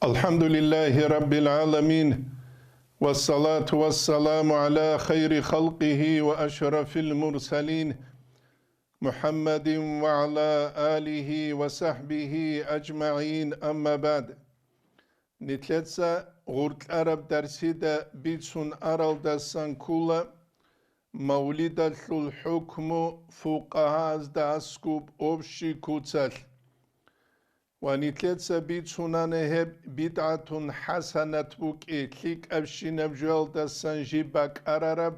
الحمد لله رب العالمين والصلاة والسلام على خير خلقه وأشرف المرسلين محمد وعلى آله وصحبه أجمعين أما بعد نتلتسا غورت عرب درسيدا بيتسون أرال دسان كولا مولد الحكم فقهاء داسكوب أبشي كوتسال ونتلتسا بيتسونانهب بدعة حسنة بوكي تلك أبشي نبجوال دسان جيبك أرارب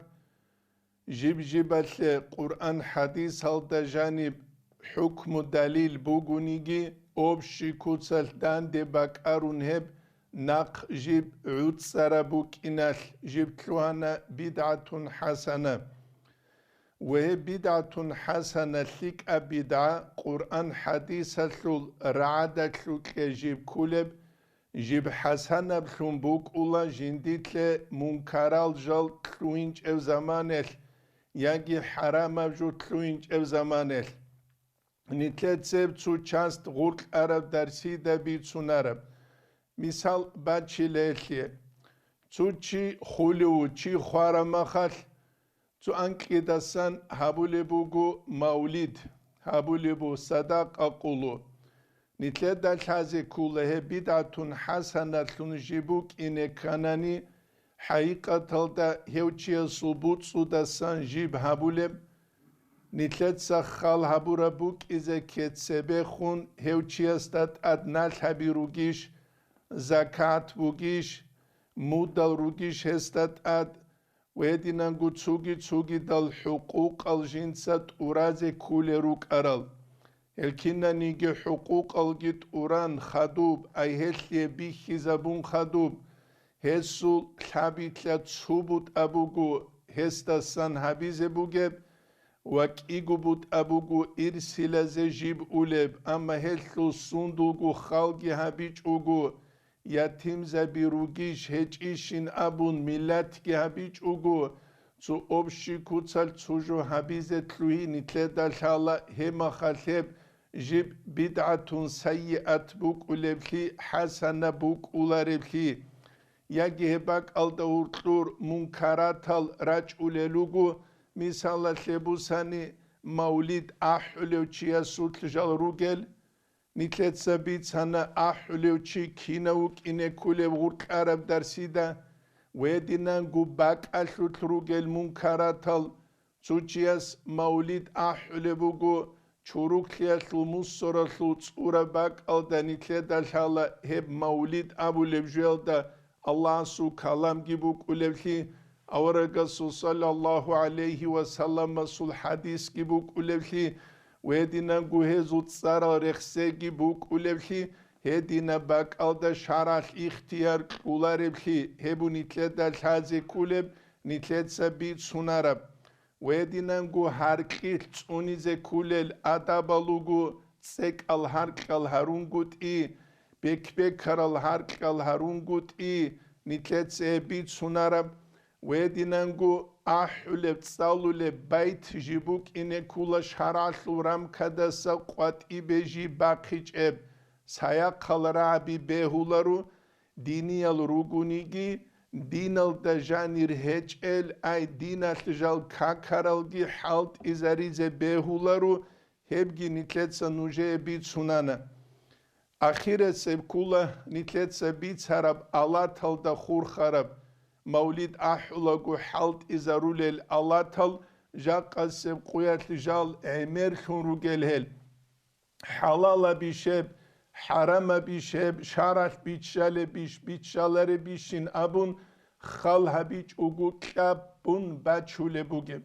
جيبال قرآن حديث هل دا جانب حكم دليل بوغونيجي أبشي كوتسال دان دي باك أرون هب ناق جيب عود سرابوك إنال جيب تلوانا بدعة حسنة وهي بدعة حسنة لك أبدعة قرآن حديث الثل رعادة لك جيب كولب جيب حسنة بلون بوك أولا جنديت منكرال جال تلوينج أو زمانه ياجي حرام جو تلوينج أو زمانه نتلت سيب تو چاست غرق عرب درسي دا بيتسون عرب مثال بچي ليلي تو چي خولو چي خوارمخال تو انكيدسان هابولبوغو مولد هابولبو صدق أقولو نتلت دالحازي كوله بدعة حسنة لنجيبوك إنه كاناني حقيقة دا هيوچي صبوت سودسان جيب هابولب نتلت سخال هابوربوك إذا كتسبه خون هيوچي استاد أدنال هابيروگيش زكاة بوگيش مودل روگيش هستاد أد ويدينانگو تسوگي دال حقوق الجنسات ورازي كولي روك أرال الكينا نيجي حقوق الجيت أوران خدوب أي هلي بيخي زبون خدوب هسول حبيتلا تسوبوت أبوغو هستاسان حبيزي بوغب وكيغو بوت أبوغو إرسيلا زجيب أولب أما هلو سندوغو خالجي حبيج أوغو يتيم زبيروگيش هجيشين أبون ملاتكي حبيج أوغو تو أبشي كوتسال تسوجو حبيزة تلوهي نتلدا شالا هما خالب جيب بدعة سيئة بوك أولبلي حسنة بوك أولاربلي ياجي هباك الدورتلور منكراتال راج أوليلوغو مثالا لبوساني مولد أحلو چيا سوتل جال روغل نتلت سبيت سانا أحلو چي كينوك إنه كولي غورك عرب درسيدا ويدينانگو باك أشلوت روغل منكراتال چوچياس مولد أحلو بوغو چوروك لياشلو مصورتلو تصورا باك ألدا نتلت دالشالا هب مولد أبو لبجوال دا الله سو كلام جيبوك أولبلي أورغسو صلى الله عليه وسلم سول حديث جيبوك أولبلي ويدينانگو هزو تصارا رخصي جيبوك أولبلي هدينا باك ألدا شارح اختيار أولاربلي هبو نتلت دالحازي كولب نتلت سبيت سونارب ويدينانگو هاركيل تونيزي كولل أدابالوغو تسك الهاركال هارونگوت بك كرال هاركال هارونگوت نتلت سبيت سونارب ويدينانگو أحلب تصالولب بيت جيبوك إنه كولا شرعلو رام كدسا قوات بيجي باقيج اب سايقال رابي بيهولارو دينيال روغونيجي دينال دجانير هجل اي دينال جال كاكارالجي حالت إزاريزي بيهولارو هبجي نتلتسا نوجه بيت سونانا أخيرا سيبكولا نتلتسا بيت سرب الله تل دا خور خرب مولد أحلقو حالت إزارولي الله تل جاقا سيبقويات لجال عمير خون روغل هل حلالا بيشب حرام بيشب شارح بيتشال بيتشالر بيشين أبون خال هبيج أوغو كابون باتشول بوغب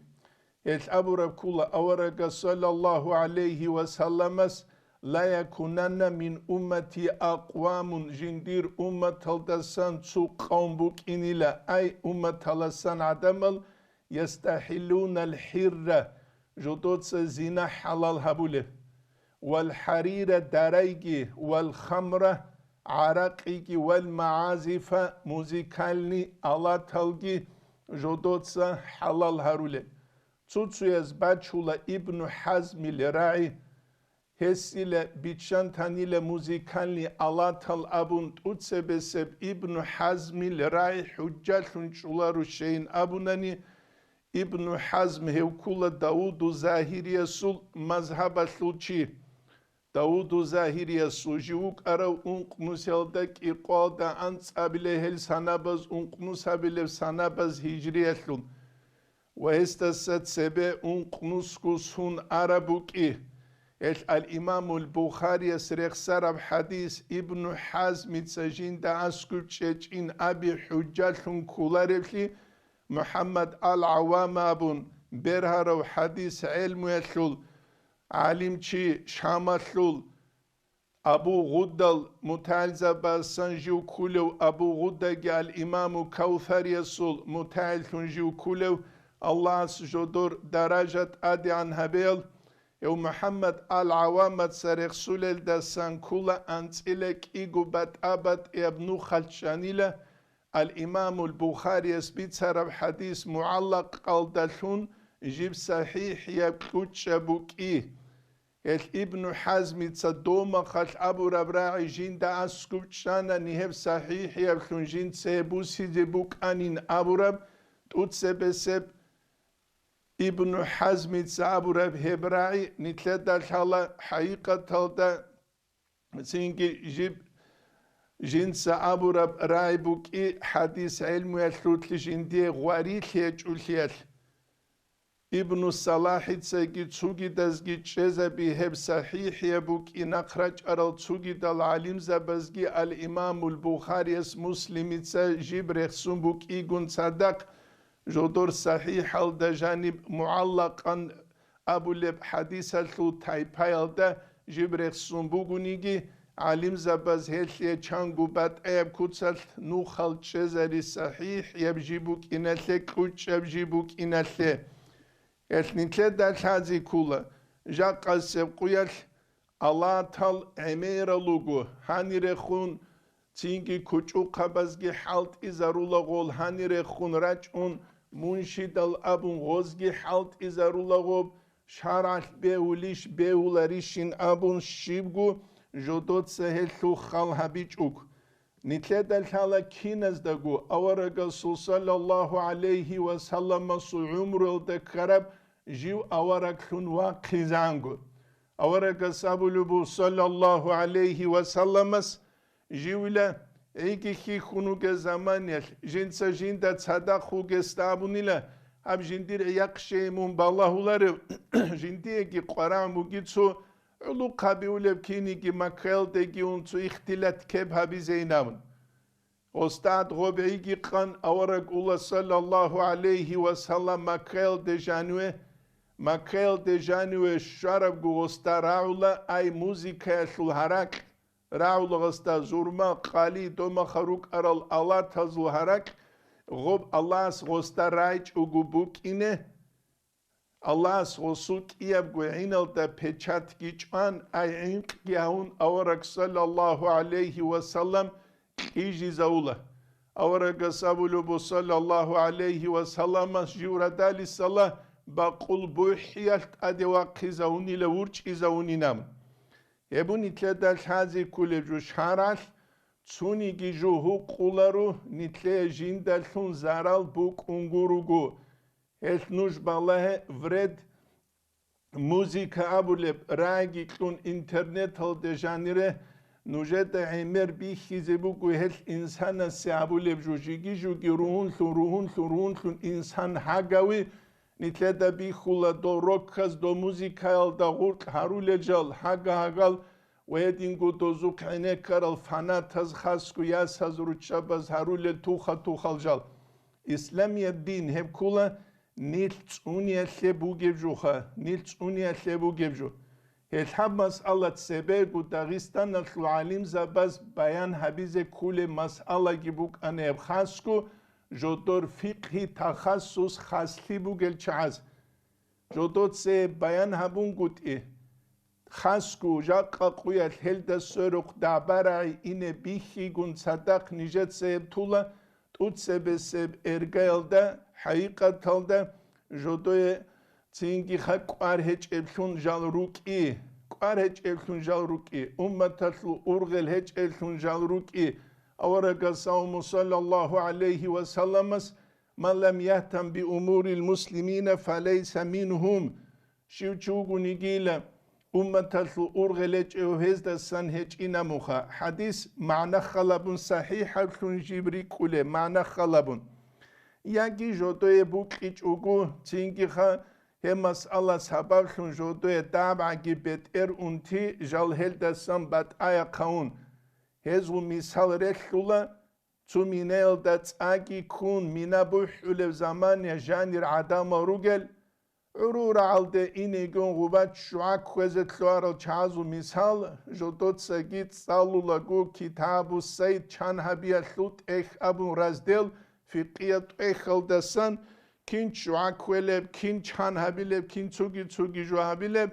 أبو ربكولا أورغا صلى الله عليه وسلم لا يكونن من أمتي أقوام جندير أمة الدسان سوق قوم بوك إنيلا أي أمة الدسان عدمل يستحلون الحرة جدود زنا حلال هبوله والحرير دريجي والخمرة عرقيجي والمعازف موزيكالني على تلجي جدود حلال هروله تسوتسو يزباتشولا ابن حزم الراعي Hesile bitşan tanile muzikalli alatal abun tutsebeseb İbn Hazmil rai hüccatun çularu şeyin abunani İbn Hazm hevkula Davudu Zahiriye sul mazhaba sulçi Davudu Zahiriye sujivuk ara unqnuseldak iqalda ansabile hel sanabaz unqnusabile sanabaz hicriyetlun ve estasat sebe unqnuskus hun arabuki الإمام البخاري سرق سرب حديث ابن حزم تسجين دا أسكت شجين أبي حجة كولارفلي محمد العوام أبون برهر حديث علم يثل عالم شي شامثل أبو غدل متعلزة بسنجيو كولو أبو غدل الإمام كوثر يسول متعلزة كولو الله سجدور درجة أدي عن هبيل Eu Muhammad al-Awamat sarek sulel da sankula antilek igubat abad ibnu khalchanila al-Imam al-Bukhari esbit sarab hadis muallaq qaldalhun jib sahih yabkut shabuki el Ibn Hazm tzadoma khal Abu Rabra'i jinda askut shana niheb sahih yabkun jin sebusi debuk anin Abu Rab tutsebeseb ابن حزم Abu Rab Hebra'i nitleda thala haqiqa talda singi jib jinsa Abu Rab raibuki hadis ilmu yatlutli jindie gwaril yechuliyal ibn Salah itsagi tsugi dazgi chezabi heb sahih yabuki naqraj aral tsugi dal alim zabazgi al Imam al Bukhari es Muslim itsa jib rexsum buki gun sadak جودور صحيح الدا جانب معلقا أبو لب حديث الثو تايبايل دا جبريخ سنبوغونيجي علم زباز هيتلي چانگو بات ايب كوتسال نوخال چزاري صحيح يبجيبوك إنالي كوچ يبجيبوك إنالي اتنينتلي دال حازي كولا جاق السيب قويال الله تال عمير لوغو هاني رخون تينجي كوچو قبازگي حالت إزارولا غول هاني رخون راجون منشد الأبن غزگي حالت إزارولا غوب شارع بيوليش بيولاريشين أبن شيبگو جودوت سهلو خال هبيچوك نتلد الحالة كينز داگو أورغا صلى الله عليه وسلم سو عمر الدكرب جيو أورغ خون واقزانگو أورغا سابلوبو صلى الله عليه وسلم جيولا ايكي خي خونوغ زمانيل جنسا جندا تصدا خوغ استابونيلا اب جندير يقشيمون باللهولاري جنديكي قرام وجيتسو علو قابيولب كينيكي ماكيل ديكي اونتو اختلات كيب هابي زينامن استاد غوبيكي قان اورق الله صلى الله عليه وسلم ماكيل دي جانوي شرب غو استراولا اي موزيكا الحراك راول غستا زورما قالي دوما خروق ارال الله تزل هرك غوب الله غستا رايج وغبوك إنه الله غسوك إياب غوينال دا پچات گيچان اي عنق يهون اورك صلى الله عليه وسلم إيجي زولا اورك سابلو صلى الله عليه وسلم جورا دالي صلى باقول بوحيالت ادي واقي زوني لورچ زوني نام ابون اتلدال حازي كل جو شارال تسوني جو حقولارو نتلي جيندال ثون زارال بوك انغوروغو نوش بالله ورد موزيكا ابولب راجي كلون انترنت هل دجانيره نوجد عمر بيخيزي بوكو هل انسان سيابولب جو جيجي جو روحون ثون انسان حاقاوي نتلدا بيخولا دو روكاز دو موزيكال دا غورت هارول جال هاقال ويدينغو دو زوك عينيكار الفاناتاز خاسكو ياساز روچاباز هارول توخال جال إسلامي الدين هب كولا نيلت اونيا ثبو جيبجوخا نيلت اونيا ثبو جيبجو الحب مسألة سبيغو داغستان العالم زباز بيان حبيز كل مسألة جيبوك أنا يبخاسكو جودور فقهي تخصص خاصلي بوغل چاز جودوت سي بيان هبون قد ايه خاسكو جاقا قوية الهلد سرق دابرعي إنه بيخي گون صدق نجد سيب طولا توت سيب ارگايل دا حقيقة تل دا جودوه تينجي خاق قوار هج ابشون جال روك ايه კვარ ჰეჭელთუნ ჟალრუკი უმმათალუ ურღელ ჰეჭელთუნ ჟალრუკი ავარაგა საუმუ სალალლაჰუ ალეიჰი ვასალამას მან ლამ იჰტამ ბი უმურილ მუსლიმინა ფალეისა მინჰუმ შიუჩუგუნი გილა უმმათალუ ურღელ ჰეჭეუ ჰეზდასან ჰეჭინა მუხა ჰადის მანა ხალაბუნ საჰიჰალთუნ ჟიბრი კულე მანა ხალაბუნ იაგი ჟოდოე ბუყიჭუგუ ცინგიხა Hemas Allah sabahun jodoe dabagi beter unti jalheldasam bat ayakaun. Hezu misal rekhula tuminel dat agi kun minabuh ulev zaman ya janir adama rugel. Urur alde inigun gubat şuak khwezet luaro chazu misal jodot sagit salulagu kitabu sayd chan habiya lut ekh abun razdel fiqiyat ekhaldasan Kin şuakweleb, kin çanhabileb, kin tsugi juhabileb,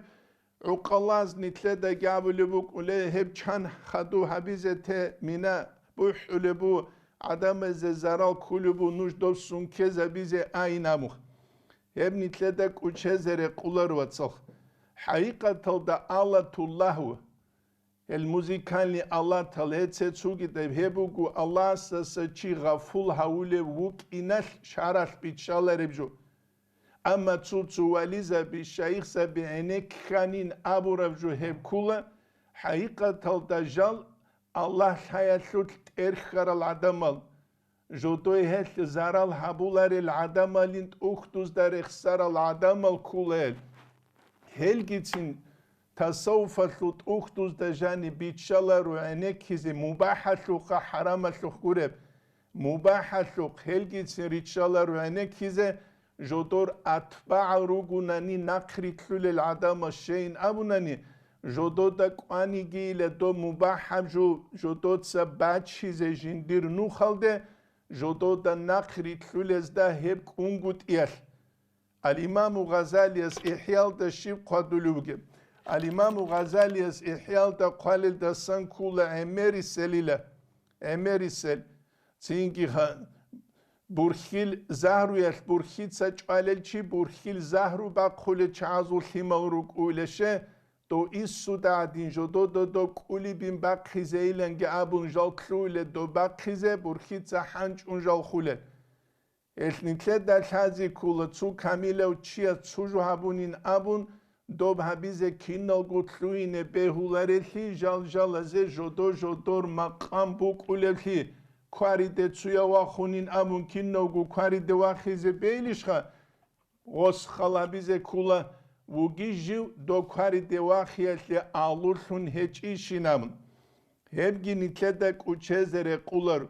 uqallaz nitle de gabulubuk ule hep çan hadu habizete mina buh ulebu adam ze zaral kulubu nuj dosun keza bize aynamu. Hep nitle de kuçezere kular vatsal. Haqiqatal da Allatullahu. El muzikanli Allah taletse tsugi de hebugu Allah sasa chi gaful haule vuk inal şaraf bitşalaribju. Ama tsutsu valiza bi şeyhsa bi enek khanin aburabju hebkula haqiqatal dajal Allah hayatlut erkharal adamal. Jodoy hel zaral habularil adamalint uhtuz dar ikhsaral adamal kulel. Hel gitsin tasawufallut uhtuz da jani bitşalaru enekizi mubahalluqa haramalluq gureb mubahalluq helgitsin ritşalaru enekize jodor atba'a rugunani naqritlul adama şeyin abunani jododa qani gile do mubahaju jodotsa bachize jindir nu khalde jododa naqritlul da hep kungut iyal al-İmam Gazali's İhyal da şib qaduluge Al-İmam Gazali's İhyal da qalil da san kula emerisel çünkü burkhil zahru yaş burkhitsa çalelçi burkhil zahru ba qule çazul himawruk uleşe do issuda din jodo do quli bin ba khizeilen ge abun jal khule do ba khize burkhitsa hanç un jal khule elnikle da hazi kula tsu kamile uçia tsuju habunin abun Dob habize kinnal gutluine behularelhi jalalaze jodor maqam buk ulelhi kwaride tsuya wakhunin amun kinnal gu kwaride wakhize beylishha os khalabize kula vugijiv do kwaride wakhiyelhi alurhun hecishinamun hebgi nitleda kuchezere kular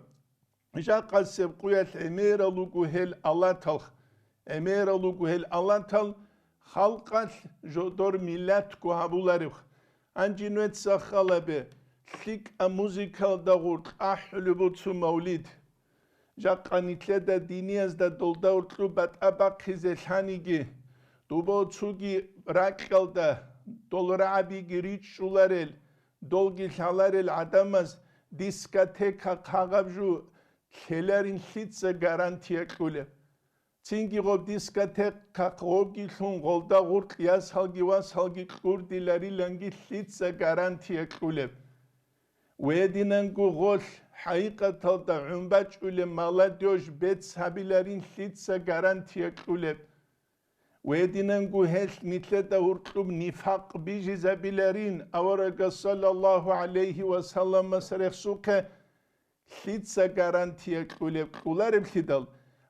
jaqaseb quyat emeralugu hel alatal emeralugu hel alatal Halqal jodor millet kuhabuları anjinuet sakhalabe lik a muzikal da gurt ahlubutsu maulid jaqanitle da diniyaz da dolda urtlu bat abaq khizelhanigi dubo tsugi raqal da dolra abi giriç şularel dolgi halarel adamaz diskoteka qagabju khelerin hitsa garantiya kule Çünkü o diskoteka qogi lun golda gurt yas halgi was halgi kurdileri langi hitsa garantiya kule. Wedinen gu gol haqiqatal da umbaç ule maladyoş bet sabilerin hitsa garantiya kule. Wedinen gu hel nitle da urtlum nifaq biji zabilerin avaraga sallallahu aleyhi ve sellem masrexsuke hitsa garantiya kule. Kularım hidal.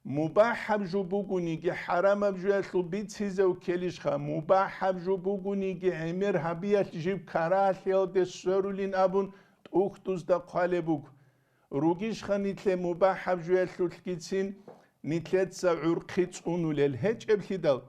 Mubahab jubuguni ki haram abjuyatlu bitsize u kelişha mubahab jubuguni ki emir habiyat jib karah yelde sörülin abun uhtuz da qalebuk rugishha nitle mubahab juyatlu gitsin nitletsa urqits unulel heç ebhidal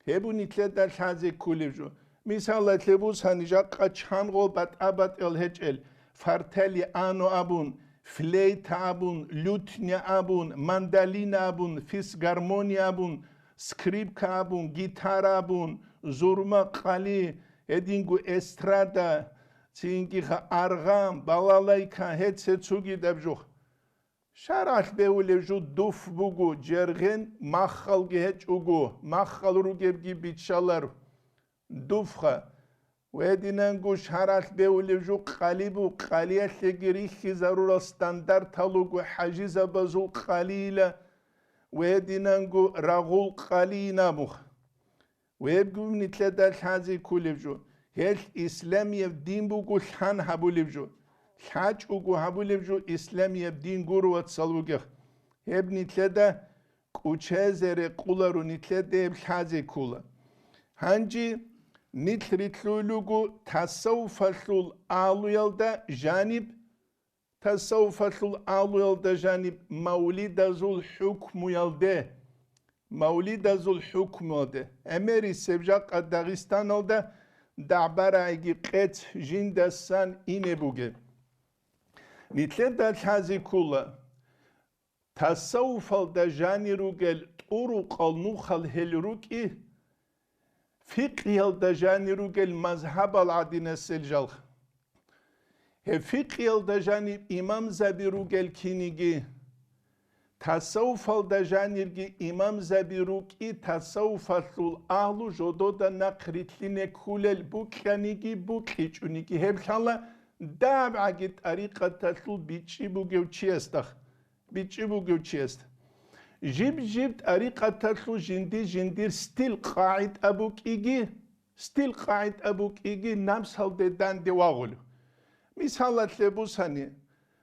hebu nitlet da haze kulevju misalla tlebus hanijaq qaçhan go bat abat el heçel farteli ano abun Fleyt abun, lütnya abun, mandalina abun, fisgarmonia abun, skripka abun, gitar abun, zurma qali, edingu estrada, tsingiha argam, balalayka, hetse tsugi dabjuh. Şarah beulevju duf bugu, cergen, makhal geheç ugu, makhal rugebgi bitşalar, dufha. ويدينانجو شهرات بيوليجو قليبو قليل لجريخي ضرورة ستاندرد هلوغو حاجزة بزو قليلة ويدينانجو رغول قلينا مخ ويبقو من تلدا الحازي كوليبجو هل إسلامي دين بوغو الحان هبوليبجو الحاج اوغو هبوليبجو إسلامي دين غورو واتسالوغيخ هبني تلدا كوچازر قولارو نتلدا الحازي كولا هنجي نتلتلولوغو تصوف الثول آلويلدا جانب تصوف الثول آلويلدا جانب مولد ذو الحكم يلده مولد ذو الحكم يلده أمري سبجاق داغستان يلده دعبارة ايجي قيت جندسان إنه بوغي نتلدا الحازي كولا تصوف الدا جاني روغل طرق النوخل هلروك فقه الدجاني روغل مذهب العدين السلجل فقه الدجاني إمام زبي روغل كينيجي تصوف الدجاني إمام زبي روغي تصوف الثول أهلو جودو دا نقريتلين كولل بوكيانيجي بوكيچونيجي هبشالله دابعاجي طريقة الثول بيچي بوغيو چيستخ بيچي بوغيو چيست جيب طريقة تلو جندير ستيل قاعد أبوك إيجي نفس هالدي دان دي واغلو مثالات لبوساني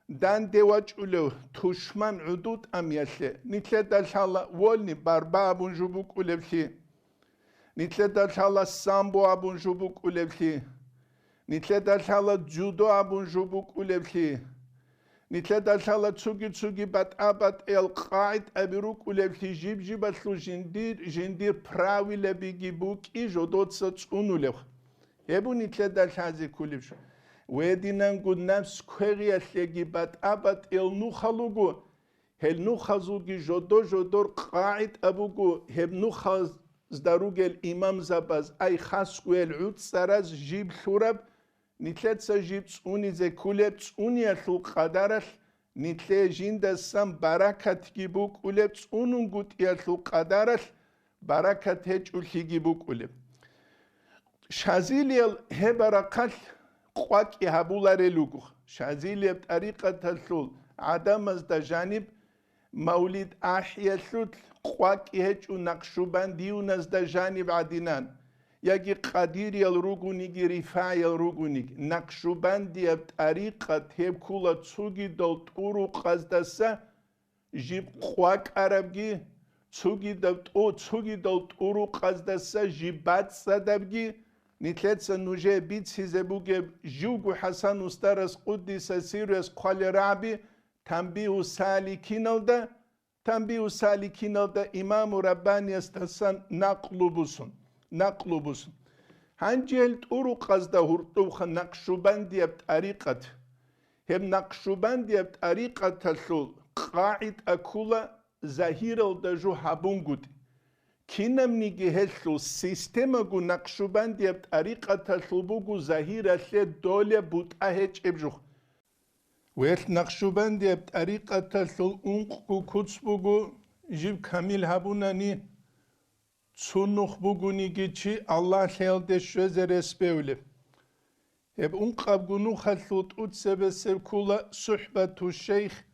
دان دي واجولو تشمان عدود أميالي نتلا دالشالله والني باربا أبون جبوك أولبلي نتلا دالشالله سامبو أبون جبوك أولبلي نتلا دالشالله جودو أبون جبوك أولبلي نتلدا شالا تسوغي بات ابات القاعد ابيروك ولبلي جيب اتلو جندير براوي لبيجي بوك ايجودوت ساتسونو لخ يبو نتلدا شازي كوليبش ويدينانغو نفس كوريا لجي بات ابات النوخالوغو هل نوخازوغي جودور قاعد ابوغو هب نوخاز زداروغ الامام زباز اي خاصو العود سراز جيب شورب نتلت سجيب تسوني زي كولب تسوني أثل قدرش نتلت جند السم بركة جيبوك ولب تسونون قد يأثل قدرش بركة هج أولي جيبوك ولب شازيلي هبرقل قوات يهبولار لوغوخ شازيلي بطريقة تلثول عدم از دا جانب مولد أحيا ثلث قوات يهج ونقشوبان ديون از دا جانب عدنان يجي قدير يلروغونيجي رفاع يلروغونيجي نقشوبندي بطريقة هيب كولا تسوغي دل طورو قزدسا جيب قواك عربجي تسوغي دل طورو قزدسا جيبات صدبجي نتلتسا نوجه بيت سيزبوغي جوغو حسن استرس قدس سيرس قال رعبي تنبيه سالكين الدا إمام رباني استسان نقلبوسن هنجيل طرق قصده هرطوخ نقشبندي بطريقة هم نقشبندي بطريقة تلول قاعد أكولا ظاهر الدجو هابونغود كينم نيجي هلو سيستمغو نقشبندي بطريقة تلوبوغو ظاهر اللي دولة بوتأهج ابجوخ ويل نقشبندي بطريقة تلول انقو كتسبوغو جيب كامل هابوناني تسونخ بوغونيجي چي الله خيالده شوزر اسبيولي هب انقاب گونو خلوت اتسبسر كولا صحبة الشيخ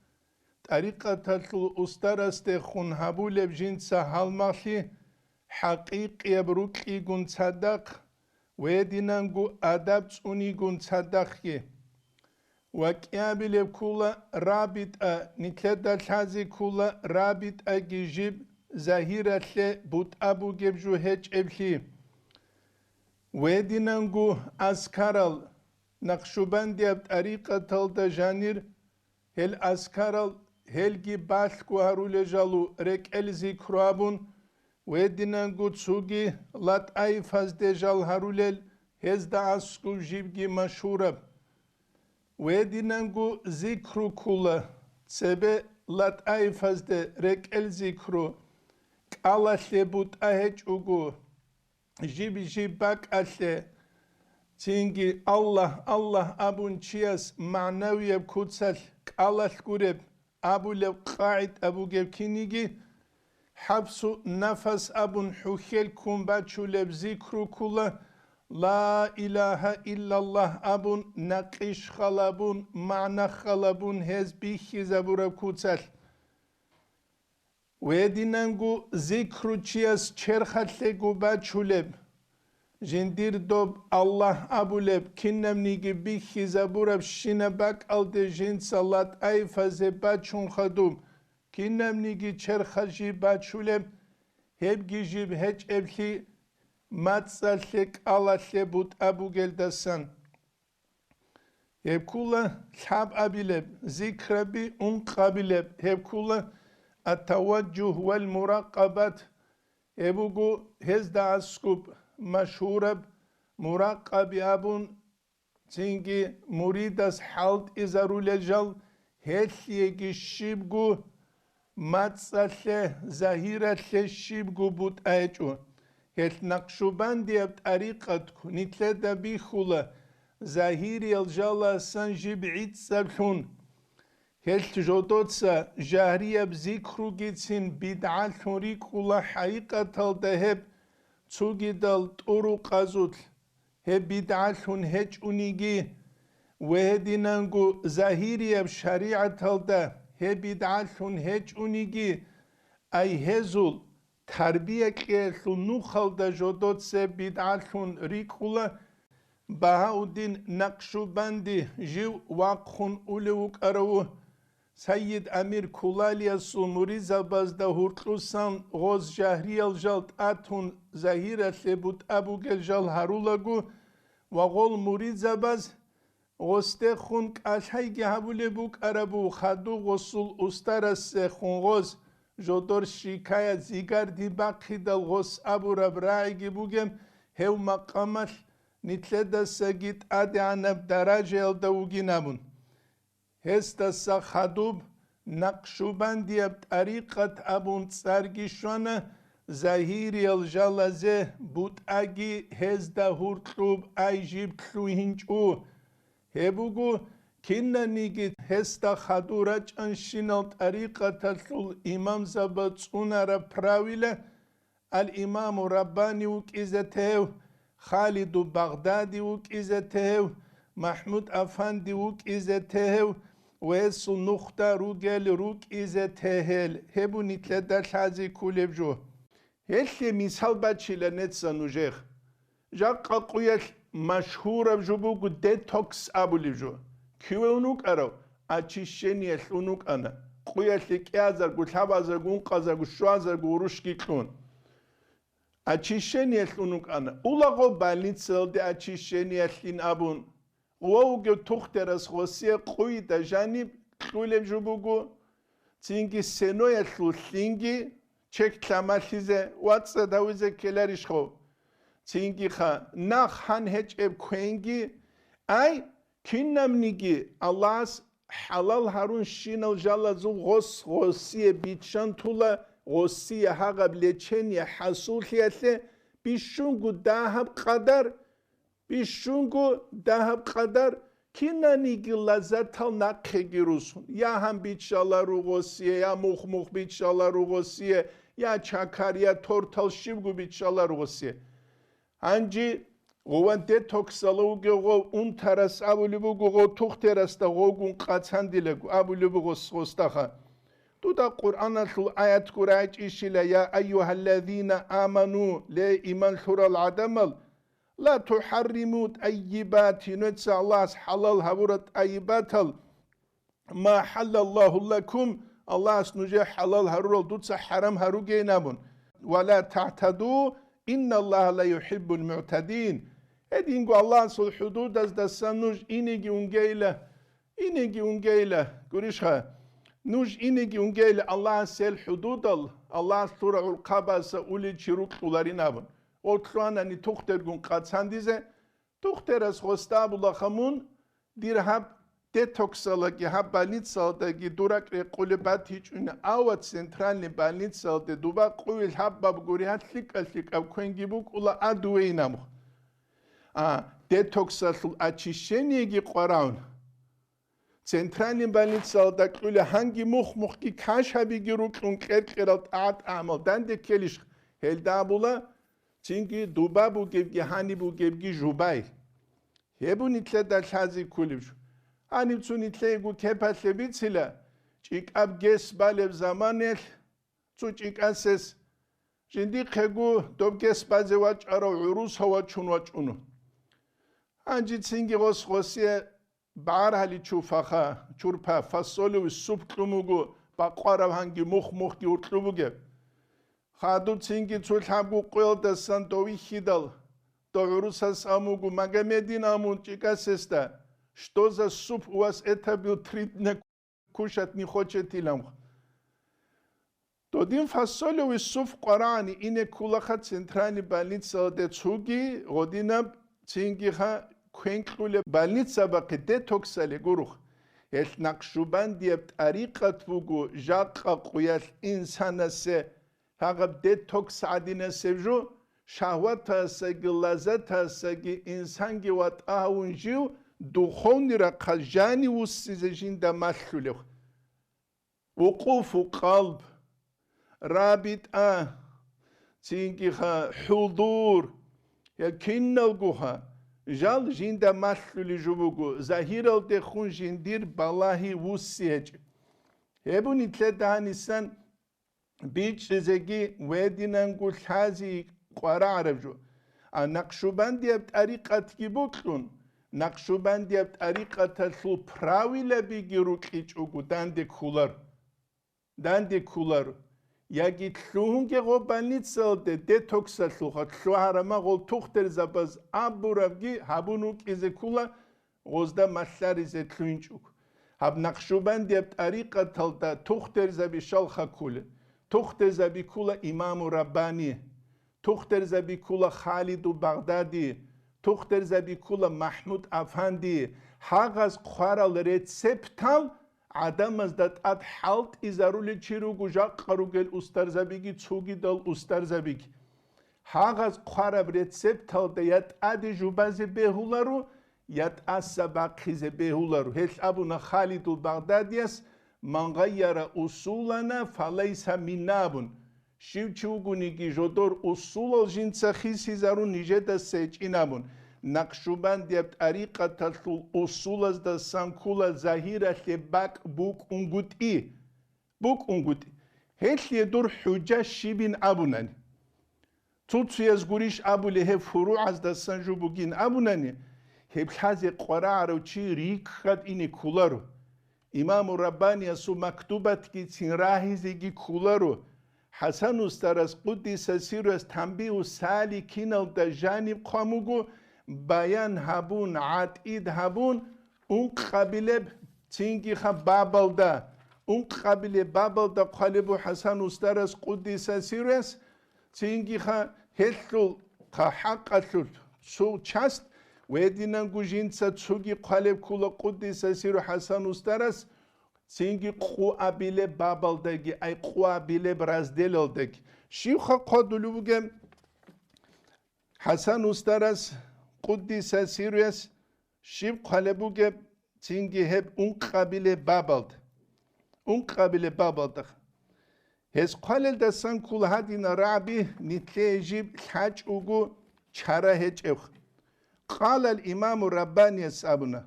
طريقة تلو استرست خون هبول بجنس هالمالي حقيق يبروك يگون صدق ويدينانگو ادب تسوني گون صدقي وكيابل كولا رابط نتلد الحازي كولا رابط اجيجيب ظاهرة بوت أبو جبجو هج إبلي ويدينانغو أسكارل نقشبندي بطريقة تلدا جانير هل أسكارل هلجي بالكو هارول جالو رك الزي كرابون ويدينانغو تسوغي لات أي فازد جال هارولل هزدا أسكو جيبجي مشهورب ويدينانغو ذكرو كولا تسبه لات أي فازد رك الزيكرو الله لبوت أهج أوغو جيب باك أثلي تينجي الله أبون تشياس معنوي بكوتسل الله الكورب أبو لب قاعد أبو جيب كينيجي حبسو نفس أبون حوخيل كومباتشو لب ذكرو كولا La ilahe illallah abun naqish khalabun ma'na khalabun hezbi hizabura kutsal. Wedinangu zikruchias cherkhatlegu bachuleb. Jindir dob Allah abuleb kinnemnigi bihi zaburab shinabak alde jin salat ayfaze bachun khadum. Kinnemnigi cherkhaji bachuleb hebgijib hech ebli matsalek alahle but abu geldasan. Hebkula lhab abileb zikrabi unqabileb hebkula atawajjuh wal muraqabat ebugu hezda askup مشهورب مراقب ابون تینگی مرید از حالت ازارول جل هلیگی شیبگو متصله ظاهرت شیبگو بود ایجو هل نقشبندی اب طریقت کنیتله دبی خوله ظاهری الجل سنجیب عید سبحون هل تجددسا جهری اب ذکرو گیتسین بدعال توری کوله حقیقت الدهب Tsugidal turu qazut he bid'atun hech unigi wehedinangu zahiriyab shari'at halda he bid'atun hech unigi ay hezul tarbiye qelun nu khalda jodotse bid'atun rikula Bahauddin Naqshbandi jiv waqkhun uluk arawu Sayyid Amir Kulaliyasu Murizabazda Hurtlusan Ghoz Jahriyal Jalt Atun Zahira Lebut Abu Geljal Harulagu Wagol Murizabaz Goste Khun Ashaygi Habulebuk Arabu Khadu Gosul Ustaras Khun Ghoz Jodor Shikaya Zigar Dibakidal Ghoz Abu Rabraigi Bugem Hew Maqamal Nitleda Sagit Adi Anab Darajel Dawginabun هست سخدوب نقشبندی طریقت ابون سرگیشانه ظاهری الجلزه بود اگی هزده هرتلوب ایجیب تلوهینج او هبوگو کنه نیگید هست خدورج انشینال طریقت تل امام زبطون را پراویله الامام ربانی وک ازتهو خالد بغدادی وک ازتهو محمود افندی وک ازتهو ويسو نختا روغل روك إذا تهل هبو نتلدا شازي كوليب جو هل مثال باتشيلا نتسا نوجيخ جاق قويل مشهور بجوبو ديتوكس أبوليب جو كيوونوك أرو أتشيشيني يلونوك أنا قويل لكيازر قو تابازر قو انقازر قو شوازر قو روشكي كلون أتشيشيني يلونوك أنا أولاغو بالنتسل دي أتشيشيني يلين أبون ووجو تخترس خوسيه قوي دجانب خولب جوبوغو تینگی سنوی خلوشینگی چک کلاماتیزه واتس داویزه کلاریش خو تینگی خا نخ هن هچ اب کوینگی ای کینم نیگی الله's حلال هارون شینال جالا زو غوسیه بیچان تولا غوسیه هاقب لچنیه حسولیته بیشونگو دهب قدر بیشونگو دهب قدر کینا نیگی لذتال نقه روسون یا هم بیچالا رو غوسیه یا مخ بیچالا رو غوسیه یا چاکار یا تورتال شیبگو بیچالا رو غوسیه هنجی غوان دتوکسالو گو اون ترس ابولی بگو غو توخ ترس دا غوگون قاتندیلگو ابولی بگو سخستخه تو دا قرآن شو آیت قرآن ایشیلا یا ایوها الذین آمنو لی ایمان شورا العدمل لا تحرموا طيبات نتسع الله حلال هورت طيبات ما حل الله لكم الله سنجي حلال هرول دوتسع حرام هروجي نابون ولا تعتدوا إن الله لا يحب المعتدين هدينغو الله سو الحدود از دستان نوج إنيجي ونجيله قريشها نوج إنيجي ونجيله الله سيل حدود الله سورة القابة سأولي چروك طولاري نابون Otluana ni tohtergun qatsandize tohteras khostabula khamun dirhab detoxalagi habalitsaldagi durakre qulebat hichun awat centralni balitsalde duba quvil habab gurihat likalik avkengibuk ula aduinam detoxasul achisheniegi qoraun centralni balitsalda qule hangi mukhki kashabi giruk un qerqerat at amal dande kelish heldabula цинги дубабу гебги ханибу гебги жубай хебуни тледа лази кулибш анивцуни тлегу кепалебицила ჭიკაბ გესბალებ ზამანელ წუ ჭიკასეს ჟინდი ხეგუ დობგესბაზე ვაჭარო ურუსა ვაჩუნ ვაჭუნო ანჯი ცინგი ღოსღოსიე ბარალი ჩუფახა ჩურფა ფასოლუ სუფკლუმუგუ ბაყვარა ჰანგი მუხმუხდი ურტლუბუგე ხადუ ცინგი ცულჰაბუ ყოლდასან დოვიხიდალ დო ურუსას ამუგუ მაგამედინამუნ ჭიკასესდა что за суп у вас это был тридне кушать не хочет илам. Тодин фасолевый суп Корани ине кулаха центральной больницы де цуги година цингиха квенклуле больница баки детоксале гурух. Эл накшубан диепт арикат бугу жакка куял инсанасе хагаб детокс адинасе жу шахватасаги лазатасаги инсанги ват аунжиу دخونی را قجانی وسیزشین دمشله وقوف قلب رابطه تینگی حضور یکین نلگوها جال جین دمشله جوبگو ظاهر دخون جین دیر بالایی وسیج هبونی تلدانیسان بیچ زگی ودینانگو حازی قرار عربجو نقشبندی بطریقت کی بکن نقشبندی بطریقت سو پراویل بگیرو کیچوگو دنده کولر یکی تلوهنگی غوبانیت سالده دتوکس سلوخات شوهرما غول توختر زباز آبورافگی هبونوک از کولا غزده مسلر از تلوینچوک هب نقشبندی بطریقت تلده توختر زبی شالخا کوله توختر زبی کولا امام ربانی توختر زبی کولا خالد و بغدادی توختر زبی کولا محمود افندی حاغز خوارال رسپتال آدم از داد اد حالت ازارولی چیرو گوجاق قروگل استر زبیگی چوگی دال استر زبیگی حاغز خوارب رسپتال دیت اد جوباز بهولارو یت از سباقیز بهولارو هل ابونا خالد و بغدادیس من غیر اصولنا فلیس منابون شیوچوگونیگی جدور اصول جنس خیسی زارو نیجه دا سیچ اینامون نقشوبند دیبت اریقا تلتول اصول از دا سانکولا ظاهیره لباک بوک اونگوتی هیل یدور حجه شیبین ابونانی توتسوی از گوریش ابوله فروع از دا سانجو بگین ابونانی هیل حازی قرار رو چی ریک خد اینی کولا رو امام ربانی اسو مکتوبت کی چین راهیزگی کولا رو حسن استرس قدس سیرس تنبیه و سالکین دا جانب قاموگو بیان هبون عتید هبون اون قبیله تینگی بابل دا اون قبیله بابل دا قالبو حسن استرس قدس سیرس تینگی هلتو حقتو سو چست ودینانگو جینسا چوگی قالب کولا قدس سیر حسن استرس سینگی قوابیله بابلدگی ای قوابیله برازدلدگی شیخ قدلو بگم حسن استرس قدس سیرس شیخ قلبو گم سینگی هب اون قابیله بابلد هز قلل دستان کل هدین رابی نتیجیب حج اوگو چرا هج اخ قال الامام ربانی سابنا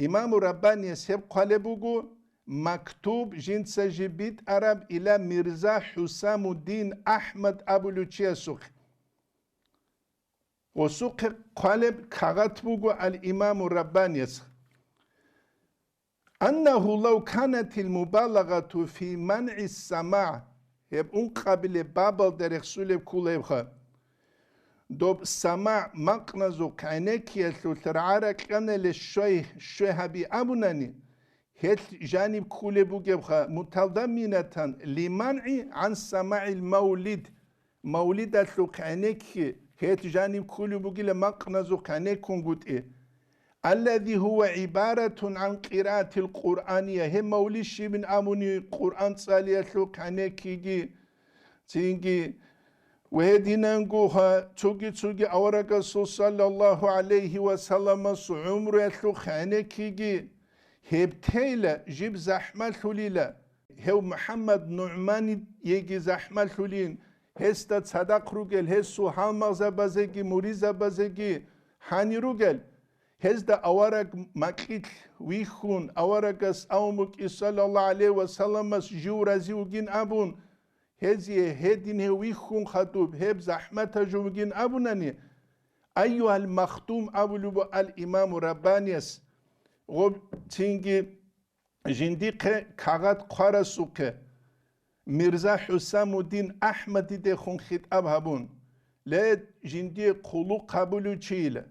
امام ربانی سب قلبو گو مكتوب جنس جبيت عرب إلى مرزا حسام الدين أحمد أبو لوتشي سوق وسوق قالب كغتبوغو الإمام الرباني أنه لو كانت المبالغة في منع السماع يبقون قبل بابل در رسول كوليبخا دوب سماع مقنزو كعنكي الثرعارة كان للشوي هبي أبوناني هل جانب كله بوجبها متضمنة لمنع عن سماع المولد مولد الثقانك هل جانب كله بوجل مقنز قانك كونغوت الذي هو عبارة عن قراءة القرآنية هم مولد شي من أموني قرآن صالي الثقانك تيجي وهدينانغوها توجي أورق صلى الله عليه وسلم عمر الثقانك هبتيلا جيب زحمة ثليلة هو محمد نعمان يجي زحمة ثلين هستا صدق روگل هسو حالمغزه بازگی موریزه بازگی هانی روگل هزدا اوارق مقیت ویخون اوارقس اومک صلی الله علیه و سلم اس جو رزیوگین ابون هزیه هدین ویخون خطوب هب زحمت جوگین ابوننی ایوه المختوم ابولو الامام ربانی است غب تینگی جندیق کاغت قرصوکه میرزا حسام الدین احمدی ده خون خطاب هبون لا جندی قلو قبولو چیله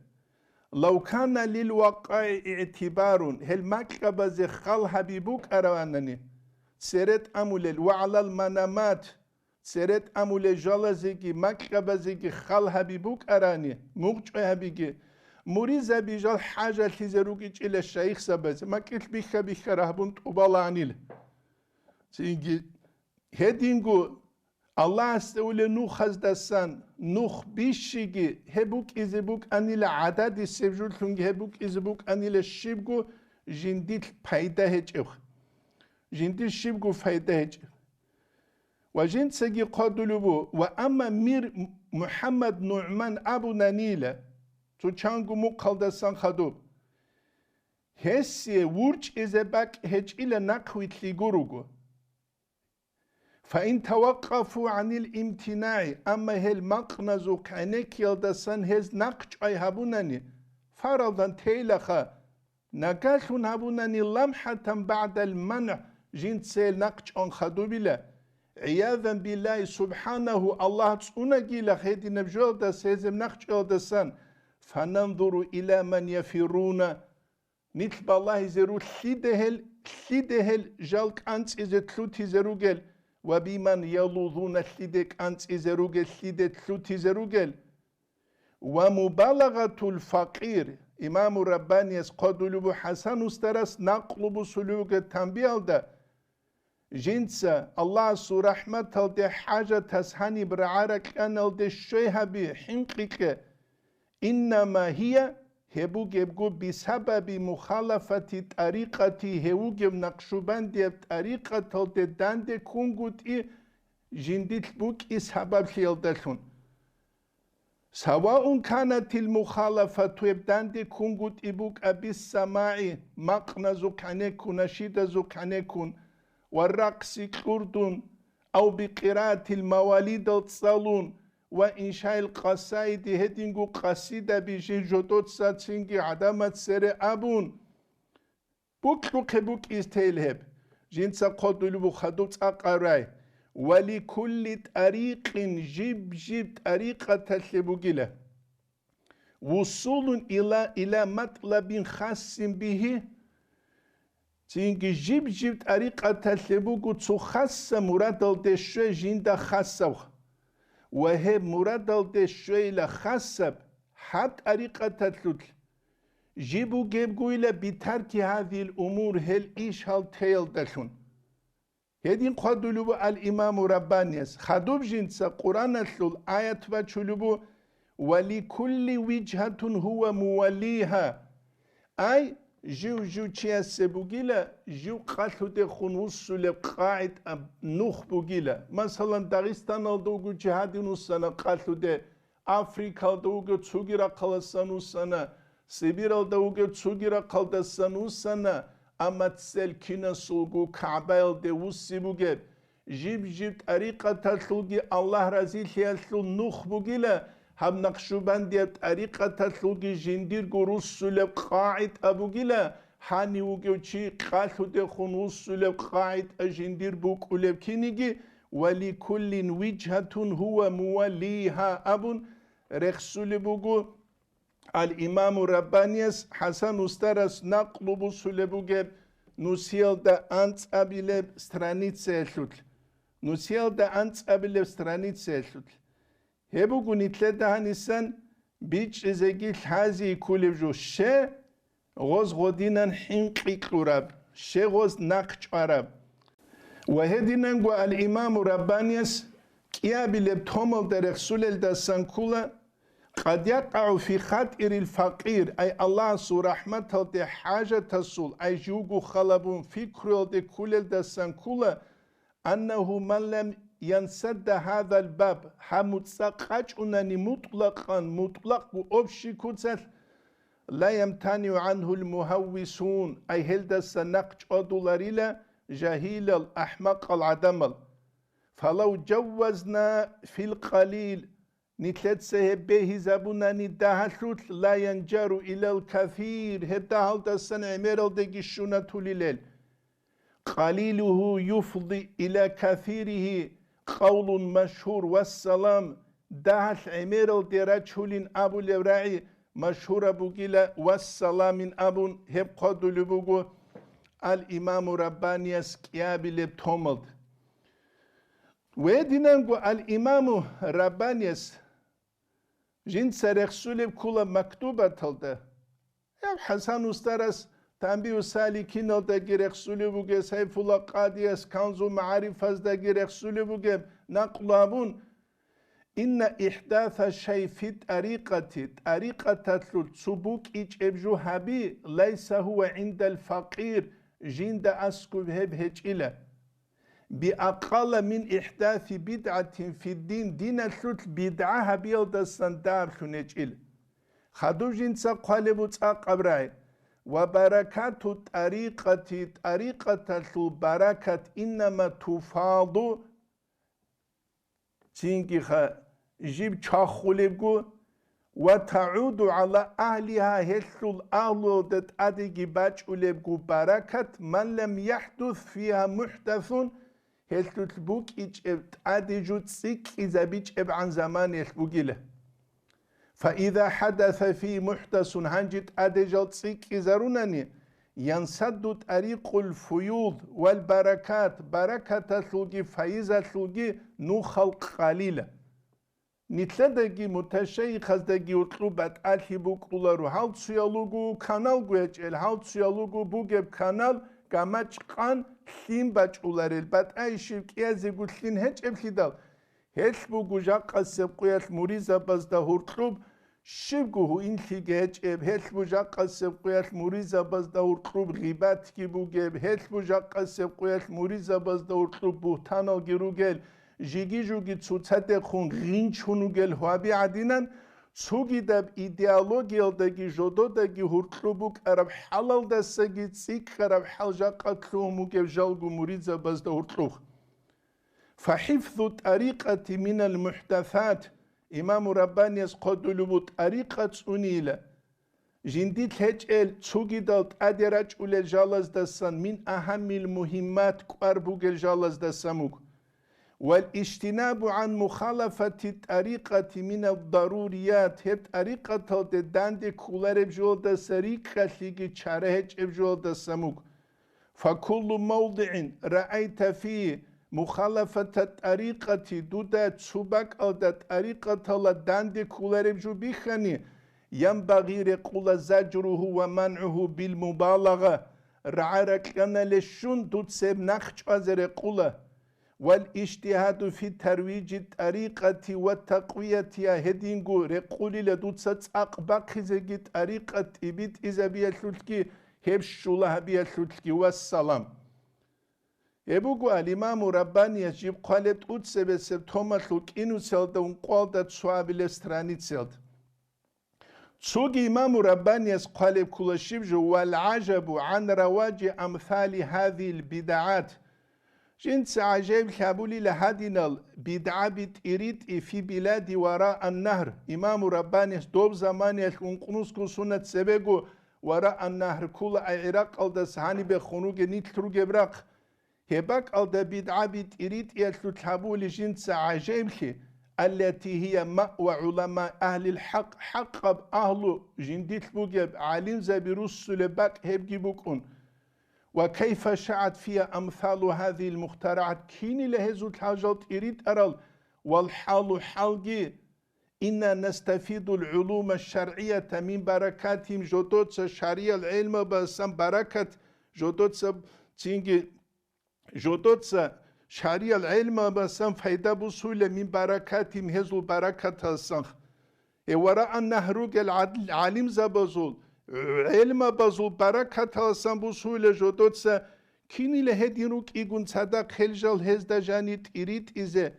لو كان للواقع اعتبار هل مكتب زي خال حبيبوك أروانني سيرت أمول وعلى المنامات سيرت أمول جالزيكي مكتب زي خال حبيبوك أراني موج حبيبي مريزة بيجال حاجة تزروكي إلى الشيخ سبز ما كنت بيخ رهبون تقبلانيل سيجي هدينغو Allah استولى نوخ هزدسان نوخ بيشيجي هبوك إزبوك أنيل عدد السبجول ثونج هبوك إزبوك أنيل الشيبجو جنديل فايدة هجوخ جنديل شيبجو فايدة هج وجند سجي قادلوبو وأما مير محمد نعمان أبو نانيلة تو چانگو مقالدسان خدوب هسي ورج إزباك هج إلى نقويت لغوروغو فإن توقفوا عن الامتناع أما هل مقنزو كأنك يلدسان هز نقج أي هبوناني فرضا تيلخا نقاشون هبوناني لمحة بعد المنع جنت سيل نقج أن خدو بلا عياذا بالله سبحانه الله تسونا جيلا خيدي نبجول دس هزم نقج يلدسان فننظر إلى من يفرون نتلب الله زرو تليدهل جالك أنت إذا تلوتي زرو جل وبمن يلوذون الثدك أنت إزروجل ثدت ثلوت إزروجل ومبالغة الفقير إمام رباني قدلو حسن استرس نقلب سلوك التنبيل ده جنسة الله سو رحمة ده حاجة تسهني برعارك أنا ده الشيها بحنقك إنما هي هبوجبجو بسبب مخالفة طريقة هبوجب نقشبند طريقة تدند كونغوت جندت بوك سبب خيالدلون سواء كانت المخالفة يبدند كونغوت بوك أبي السماع مقنز كنكون نشيد كنكون والرقص كردون أو بقراءة المواليد الصالون وإنشاء القصائد هدينغو قصيدة بيجي جدود ساتسينجي عدمت سر أبون بوك استيلهب جنسا قدلو خدوت أقراي ولكل طريق جيب طريقة تسلبوغيلة وصول إلى مطلب خاص به تينجي جيب طريقة تسلبوغو تخص مراد الدشوة جندا خاصة وهي مراد الدشويلة خاصة حتى طريقة تتلوت جيبو جيبو بترك هذه الأمور هل إيش هل تيل دلون هدين قدلو الإمام ربانيس خدوب جنسة قرآن الثل آية وچلوبو ولكل وجهة هو موليها أي جو تشيا سبوغيلا جو قاتلو دي خنوص لقاعد نوخ بوغيلا مثلا داغستان الدوغو جهادي نوسانا قاتلو دي أفريقا الدوغو تسوغيرا قلسا نوسانا سيبير الدوغو تسوغيرا قلدسا نوسانا أما تسال كينا سوغو كعبايل دي وسي بوغيب جيب طريقة تلوغي الله رزيل يالثلو نوخ بوغيلا هم نقشبان دي طريقة تلوغي جندير قروس سلب قاعد أبو جلا حاني وجوشي قاتلو دي خنوص سلب قاعد أجندير بوك أولب كينيجي ولكل وجهة هو موليها أبن رخصول بوغو الإمام ربانيس حسن استرس نقلب سلبوغب نسيل دا أنت أبيلب سترانيت سيشوت نسيل دا أنت أبيلب سترانيت سيشوت هبوغو نتلد هانيسان بيج إزاقي الحازي كولبجو شي غوز غودينان حنقيق رب شي غوز نقج عرب وهدينانغو الإمام ربانيس كيابي لبتومل در رسول الدسان كولا قد يقع في خاطر الفقير أي الله سو رحمته دي حاجة تسول أي جوغو خلبون فكرو دي كل الدسان كولا أنه من لم ينسد هذا الباب حمتسقاج أنني مطلقا مطلق بأبشي كتل لا يمتنع عنه المهوسون أي هلدا سنقج أدولاريلا جهيل الأحمق العدمل فلو جوزنا في القليل نتلت سهبه زبونا ندهلوت لا ينجر إلى الكثير هدهل دسن عميرل دقشونا توليلل قليله يفضي إلى كثيره قول مشهور والسلام دهل عميرل درجهولين أبو لوراعي مشهور أبو جيلا والسلام أبو هب قدو لبوغو الإمام رباني اسكيابي لبتومد ويدينانغو الإمام رباني جين سرخسولي كولا مكتوبة تلده يا حسن استرس تنبيه سالكين الدقي رخسولي بوغي سيف الله قاديس كنزو معارف الدقي رخسولي بوغي نقلابون إن إحداث الشيء في طريقة تسبوك إيج إبجو هبي ليس هو عند الفقير جين دا أسكو بهب هجئلة بأقل من إحداث بدعة في الدين دين الثلث بدعة هبيل دا سندار خنجئل خدو جين ساقوالبو تاقبرعي وبركات طريقة البركة إنما تفاض تينكي جيب تشاخولبو وتعود على أهلها هلثل أهلو دت أدقي باجولبو بركة من لم يحدث فيها محدث هلثل بوك إجب أدجو تسيك إذا بيجب عن زمان يلبوكيله فإذا حدث في محدث هنجت أدجو تسيك إذا رونني ينسد طريق الفيوض والبركات بركة ثلقي فايزة ثلقي نو خلق قليلة نتلدقي متشيخ دقي وطلبت ألهبوك أولارو هاو تسيالوغو كانال قويجل هاو تسيالوغو بوغب كانال قامج قان ثين باج أولارل بات أي شرك يازيقو ثين هج ابخدال هش بوغو جاقا سبقويات مريزة بازده هرطلوب شبگوه این خیگه اب هل بوجا قصب قیل موریزا باز دور قروب غیبت کی بوگه هل بوجا قصب قیل موریزا باز دور قروب بوتانا گروگل جیگی جوگی تسوتت خون غینچونو گل هوابی عدینن سوگی دب ایدئولوژیال دگی جودو دگی هرقروبوک عرب حلال دستگی تسیک عرب حل جا قتلو موگه جالگو موریزا باز دور قروب فحفظ طريقة من المحدثات إمام رباني قدلو بود طريقة سنيلة جنديت هجل تسوغيدالت أدراج أولي جالز دسان من أهم المهمات قربوغ الجالز دساموك والاجتناب عن مخالفة الطريقة من الضروريات هب طريقة داند كولار بجول دسريك خليجي چارهج بجول دساموك فكل موضع رأيت فيه مخالفة الطريقة دودا تسوبك أو دا طريقة لداند كولار بجو بيخاني ينبغي رقول زجره ومنعه بالمبالغة رعارك أنا لشون تتسب نخش أزر قوله والاجتهاد في ترويج الطريقة والتقوية هدينغو رقولي لدوتسات أقبق زي طريقة إبيت إذا بيالتلكي هبشوله بيالتلكي والسلام يبقى الإمام رباني يجيب قالت أتسب سب تومتلوك إنو سلد ونقالدت سواب الاسترانيت سلد تسوغي إمام رباني قالب كل شبجو والعجب عن رواج أمثال هذه البدعات جنس عجيب كابولي لهدنا البدعة بتريد في بلاد وراء النهر إمام رباني دوب زمان يلقنقنوسكو سنة سبقو وراء النهر كل عراق الدسهاني بخونوغ نيتلوغ براق هباك الدا بدعة بتريد يلقنقنوسكو جنس عجيب التي هي مأوى علماء أهل الحق حق أهل جنديت بوجب عالم زبيروس لباك هبجي بوكون وكيف شعت فيها أمثال هذه المخترعات كيني لهزو الحاجات إريد أرال والحال حالجي إنا نستفيد العلوم الشرعية من بركاتهم جدوت شرعية العلم بسم بركة جدوت تينجي جدوت شرعية العلم بسم فايدة بسهولة من بركاتهم هزو بركة السنخ وراء النهروج العالم زبزول علم بزول بركة السن بسهولة جدوت Kinile hediru kigun sadak heljal hezdajani tirit ize.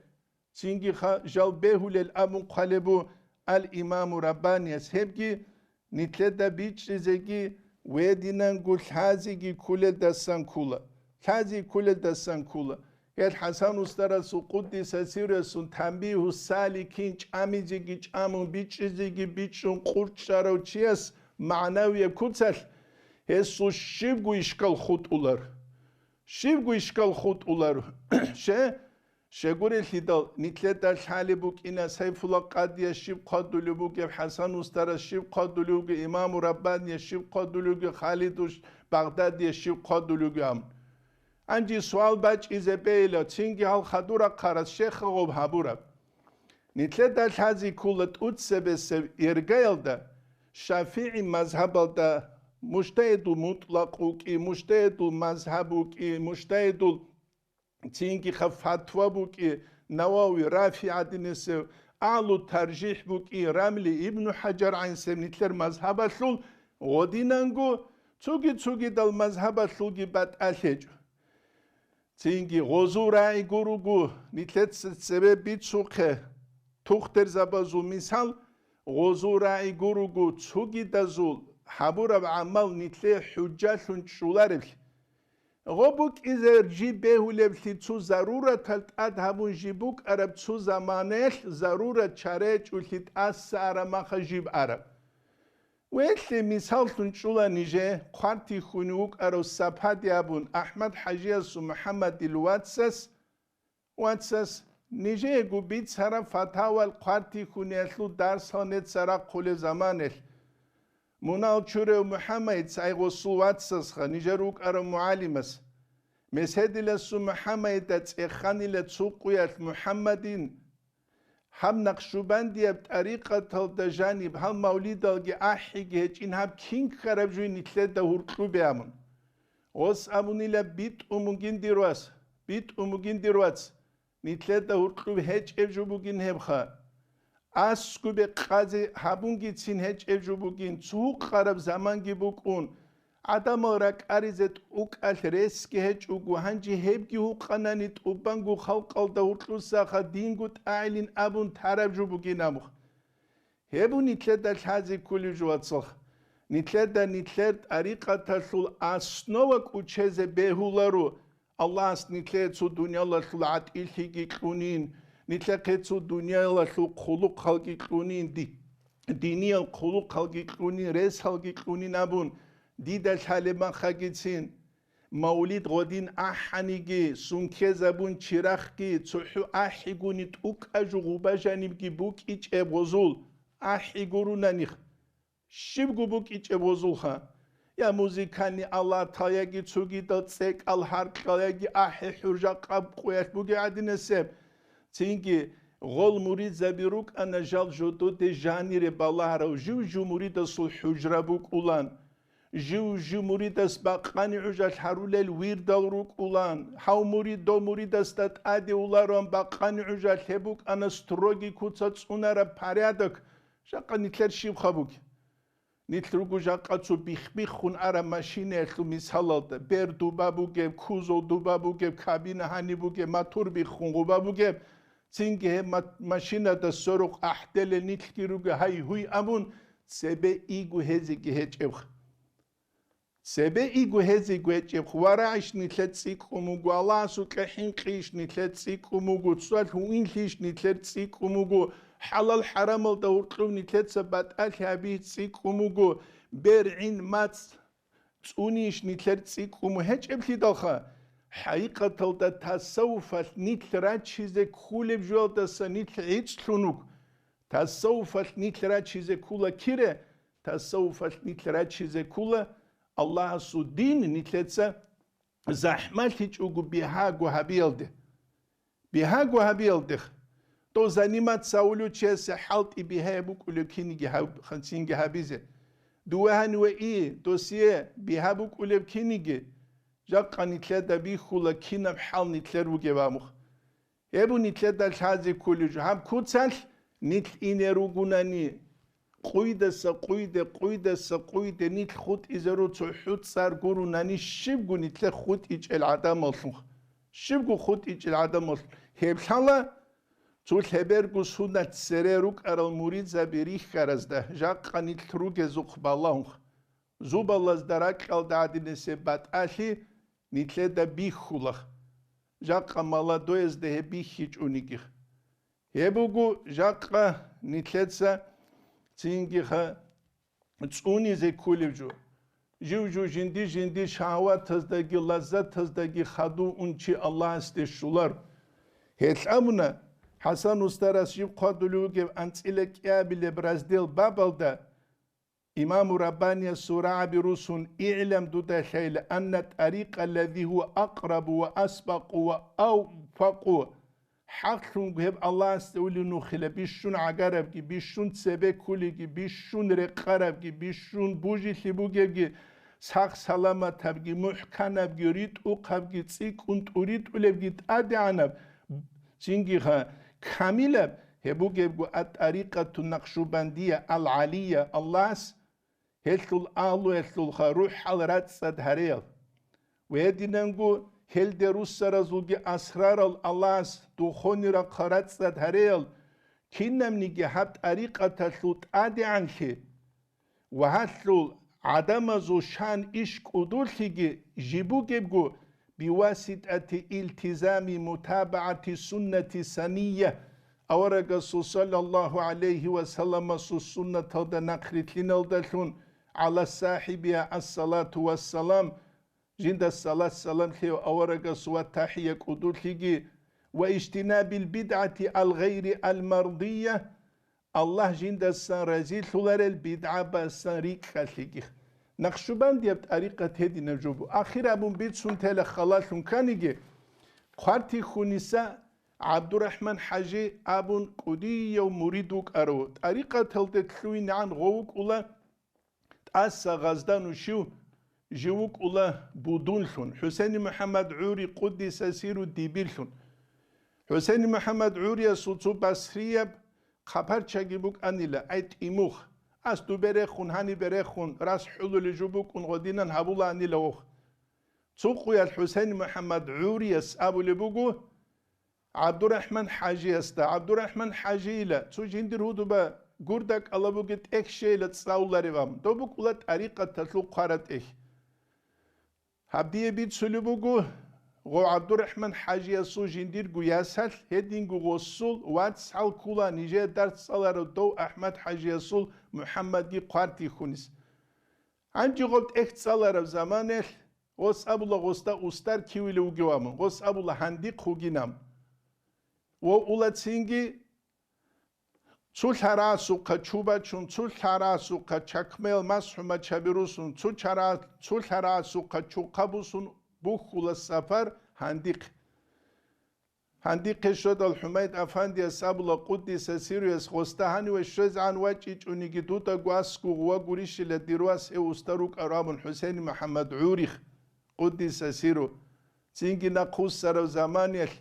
Çünkü jal behulel amun kalebu al imamu Rabbaniyas. Hepki nitleda biçrizegi wedinen gul hazigi kule dasan kula. Hazi kule dasan kula. El Hasan Ustara su Kuddisa Sirresun Tambihu Salikin Çamicigi Çamun biçrizegi biçun kurçaro çiyas manaviye kutsal. Hesu şivgu işgal khutular. Şivgu işgal khutular. Şegurel hidal nitletal halibuk ina Seyfullah Qadiye şiv qadulubuk Hasan Ustara şiv qadulubuk İmam Rabbaniye şiv qadulubuk Haliduş Bagdadiye şiv qadulubuk am. Anji sual baç ize beyla çingi hal khadura qarat şeyh gob habura. Nitletal hazi kulat utsebese irgayalda Şafii mazhabalda muştahidul mutlaquk muştahidul mazhabuk muştahidul Çünkü fatva bu ki Navavi, Rafi adinesi, A'lu tercih bu ki Ramli, İbn Hacer aynı sevnitler mazhabatul, o dinangu, çugi dal mazhabatul gibat alhec. Çünkü gozura'i gurugu, nitlet sebebi çuke, tuhter zabazu misal, gozura'i gurugu, çugi dazul, habura ve amal nitle hüccatun şularil. غبوك إذا جيبه لبثي تو ضرورة الأدهبون جيبوك عرب تو زمانه ضرورة شريج ولثي تأثر ما خجيب عرب وإثل مثال تنشولا نيجي قارتي خنوك أرو سبحات يابون أحمد حجيز محمد الواتسس نيجي قبيت سرا فتاوى القارتي خنيثلو درس هانت سرا قول زمانه منال چوره محمد سایگو سواتسس خا نیجروک ارم معلمس مسهدیل سو محمد تخانی لتسوقیت محمدین هم نقشبندی بطریقه تل دجانب هم مولید الگی احیگه این هم کینگ خراب جوی نیتلت دهور کلوبی امون اوس امونی لبیت اموگین دیروات نیتلت دهور کلوب هیچ افجو بگین هم خا Askube qazi habun gitsin hiç evcu bugün çuğuk qarab zaman gibi bugün adam olarak arizet ukal reski hiç ugu hangi hepki hukananit ubangu halqalda urtlusa dingut ailin abun tarabcu bugün amuk hebun nitledal hazi kulü juvatsıq nitler ariqatasul asnovak uçeze behularu Allah nitlet su dünyalarsul at ilhigi kunin Nitleqetsu dünyayla şu kuluk halki kunin diniye kuluk halki kunin res halki kunin abun didel haleman khagitsin Mevlid godin ahanigi sunke zabun çiraqki tsuhu ahigunit uk ajuguba janibki buk iç ebozul ahigurunanix şibgu buk iç ebozul ha ya muzikani Allah tayagi tsugi da tsek al harqayagi ahi hurja qab qoyat bugi adineseb Çünkü gol murid zabiruk ana jal jodo de janire balahara jiu murid sul hujrabuk ulan jiu murid as baqani ujal harulel wir davruk ulan haw murid do murid astat ade ularon baqani ujal hebuk ana strogi kutsat unara pariadak jaqa nitler shib khabuk nitrugu jaqa tsu bixbixun ara mashine khu misalalda ber dubabuge kuzo dubabuge kabine hanibuge matur bixun gubabuge Çünkü maşina da soruk ahdele nitkiruge hay huy amun sebe igu hezigi hecevh. Sebe igu hezigi hecevh. Varaish nitlet sikumugu Allah su kahin qish nitlet sikumugu tsual huinlish nitlet sikumugu halal haramal da urtlum nitlet sabat al habit sikumugu ber'in mats tsunish nitlet sikumu hecevh lidalha. حقيقة تصوف نتلرات چیزه کوله بجوال دسته نتل ایچ تلونوک تصوف نتلرات چیزه کوله کیره تصوف نتلرات چیزه کوله الله سو دین نتلتسه زحمت هیچ اوگو بیهاگو هبیلده تو زنیمت ساولو چیزه حالت ای بیهای بکولو کینگی خنسینگی هبیزه دوه هنوه ای دوسیه بیها بکولو کینگی Jaqa nitler da bir hula kinam hal nitler ugebamuk. Ebu nitler da hazi kulücü. Ham kutsal nitl inerugunani. قويدة نيت خود إزارو تحوت صار قرو ناني شبقو نيتل خود إيج العدم مصلوخ شبقو خود إيج العدم مصلوخ هبشالا تول هبرقو سنة سريروك أرال مريد زبيريخ كرزده جاق قانيت تروك زوق بالله زوب الله زدراك الدعدين سبات أشي نيتل دا بيخولخ جاق مالا دويز ده بيخيج أونيكيخ هبوغو جاق نيتلتسا تينجيخا تسوني زي كوليجو جو جندي شهوات تزدگي لذت تزدگي خدو انچي الله استشولار هيت امنا حسن استراس يب قدلوگ انصلك يابل برازديل بابلدا امام رباني سورة بروسون اعلم دودا شيل ان الطريق الذي هو اقرب واسبق واوفق حقون گهب الله استولی نخله بیشون عقرب گی بیشون سبه کولی گی بیشون رقرب گی بیشون بوجی خیبوگه گی ساق سلامت گی محکنب گی ریت اوقب گی تسیک اون تورید اولب گی تادعنب چینگی ها کاملب هبوگه گو الطريقة النقشبندية العالية الله هلتول آلو هلتول روح الرات صد هريل ويديننگو هل دروس سرازوگی اسرار الله دوخونی را قرات زد هریل کینم نیگه هبت طریقه تلوت آدی عنخی و هتلول عدم زو شان اشک ادولخیگی جیبو گبگو بواسطة التزام متابعة سنة سنية أورق صلى الله عليه وسلم سنة هذا نقرت لنا على صاحبها الصلاة والسلام جند الصلاة سلام خيو أورق سوى تحية قدول خيجي واجتناب البدعة الغير المرضية الله جند السان رزيل ثلر البدعة بسان ريك خلقه نقشبان ديبت طريقة هدي نجوبو آخر أبون بيت سنتال خلالهم كانيجي قارتي خونيسا عبد الرحمن حاجي أبون قدية ومريدوك أرو طريقة تلتت لوين عن غوك أولا تأسى غزدان وشيو جوك الله بودونلون حسين محمد عوري قدس سيرو ديبيلون حسين محمد عوري سوتو بسريب خبر چگيبوك انيلا ايت ايموخ اس دو بريخون هاني بريخون راس حلول جوبوك ونغدينن هبولا انيلا وخ تسوقوا الحسين محمد عوري ابو لبوغو عبد الرحمن حاجي استا عبد الرحمن حاجي لا تو جندر هودو با غوردك الله اكشيله تصاولاري وام دوبوك ولا طريقه تسلو قرات ايه هبديه بيت سلوبوغو غو عبد الرحمن حاجي سو جندير غياسل هدينغو غوسول واتسال كولا نيجي درس صلارو دو احمد حاجي سول محمد دي قارتي خونس انجي غوت اخت صلارو زمانه غوس ابولا غوستا استار كيويلو غوام غوس ابولا هاندي خوغينام و اولاتسينغي چولحرا سوقا چوبا چون چولحرا سوقا چکمل مسحوما چبیروسون چولحرا سوقا چوقابوسون بوخول السفر هنديق شد الحميد افندي سابلا قدس سيريس خوستهاني وشز عن وجه ونيجي دوتا غواسكو وغوريش لديرواس اوستروك ارام حسين محمد عوريخ قدس سيرو تينجي نقوس سرو زمانيخ